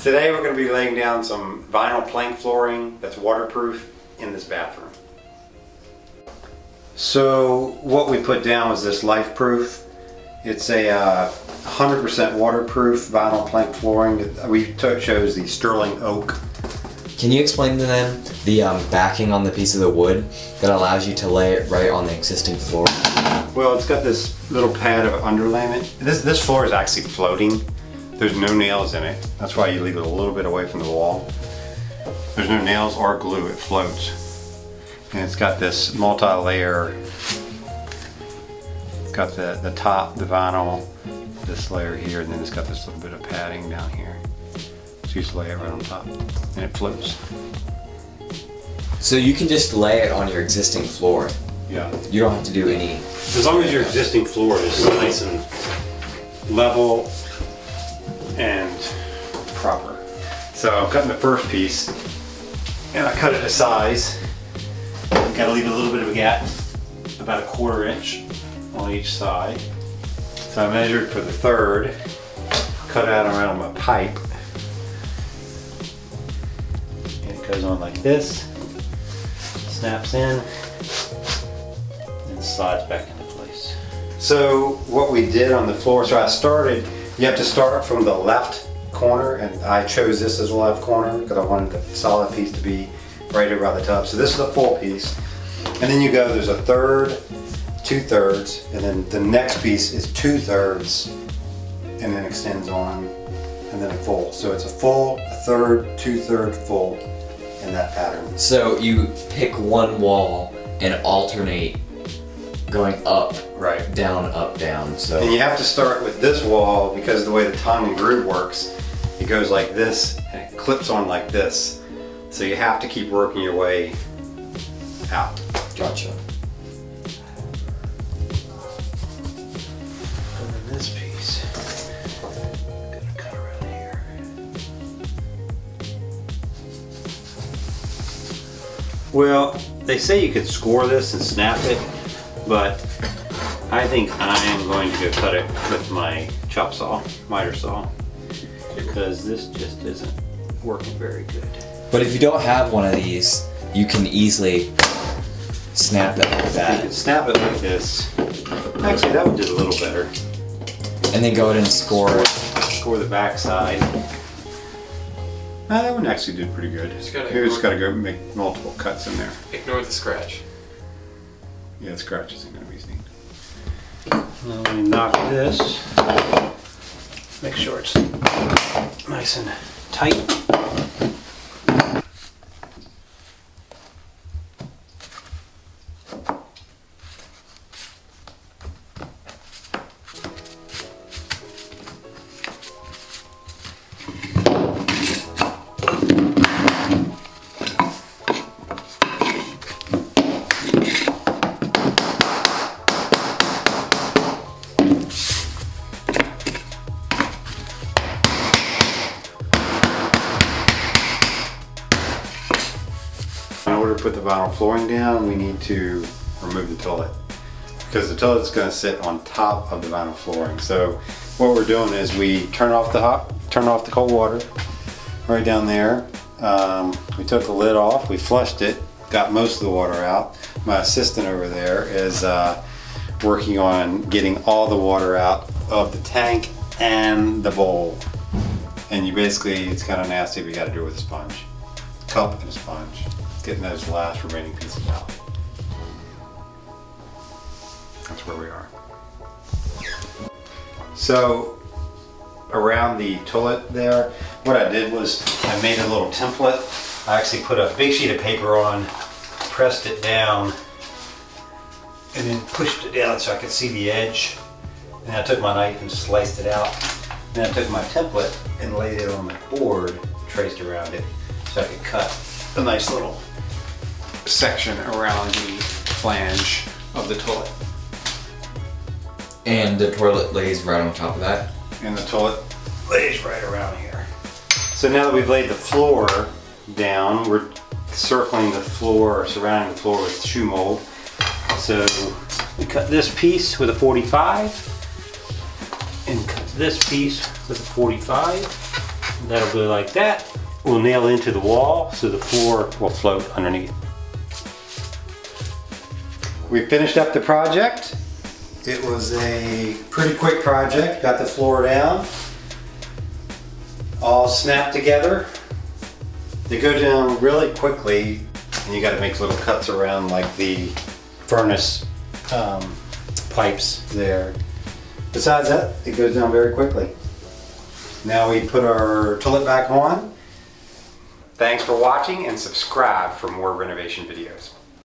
Today we're going to be laying down some vinyl plank flooring that's waterproof in this bathroom. So what we put down was this Lifeproof. It's a 100% waterproof vinyl plank flooring. We chose the sterling oak. Can you explain to them the backing on the piece of the wood that allows you to lay it right on the existing floor? Well, it's got this little pad of underlayment. This floor is actually floating. There's no nails in it. That's why you leave it a little bit away from the wall. There's no nails or glue, it floats. And it's got this multi-layer, it's got the top, the vinyl, this layer here, and then it's got this little bit of padding down here. So you just lay it right on top, and it floats. So you can just lay it on your existing floor. Yeah. You don't have to do any... As long as your existing floor is nice and level and proper. So I'm cutting the first piece, and I cut it to size. Gotta leave a little bit of a gap, about 1/4 inch on each side. So I measured for the third, cut out around my pipe, and it goes on like this, snaps in, and slides back into place. So what we did on the floor, so I started, you have to start from the left corner, and I chose this as the left corner because I wanted the solid piece to be right over the top. So this is the full piece, and then you go, there's a third, 2/3, and then the next piece is 2/3, and then extends on, and then a full. So it's a full, a third, 2/3, full in that pattern. So you pick one wall and alternate going up, Right. down, up, down. So And you have to start with this wall because the way the tongue and groove works, it goes like this and it clips on like this. So you have to keep working your way out. Gotcha. And then this piece, gonna cut around here. Well, they say you could score this and snap it, but I think I am going to go cut it with my chop saw, miter saw, because this just isn't working very good. But if you don't have one of these, you can easily snap it like You that. could snap it like this. Actually, that one did a little better. And then go ahead and score it. Score the back side. That one actually did pretty good. You just gotta go make multiple cuts in there. Ignore the scratch. Yeah, the scratch isn't gonna be as neat. Now let me knock this. Make sure it's nice and tight. In order to put the vinyl flooring down, we need to remove the toilet because the toilet is going to sit on top of the vinyl flooring. So what we're doing is we turn off the cold water right down there. We took the lid off, we flushed it, got most of the water out. My assistant over there is working on getting all the water out of the tank and the bowl. And you basically, it's kind of nasty, but you got to do it with a sponge. Cup and a sponge. Getting those last remaining pieces out. That's where we are. So around the toilet there, what I did was I made a little template. I actually put a big sheet of paper on, pressed it down, and then pushed it down so I could see the edge. And I took my knife and sliced it out. Then I took my template and laid it on my board, traced around it, so I could cut a nice little section around the flange of the toilet. And the toilet lays right on top of that. And the toilet lays right around here. So now that we've laid the floor down, we're circling the floor, or surrounding the floor with shoe mold. So we cut this piece with a 45 and cut this piece with a 45. That'll go like that. We'll nail into the wall so the floor will float underneath. We finished up the project. It was a pretty quick project. Got the floor down, all snapped together. They go down really quickly, and you got to make little cuts around like the furnace pipes there. Besides that, it goes down very quickly. Now we put our toilet back on. Thanks for watching and subscribe for more renovation videos.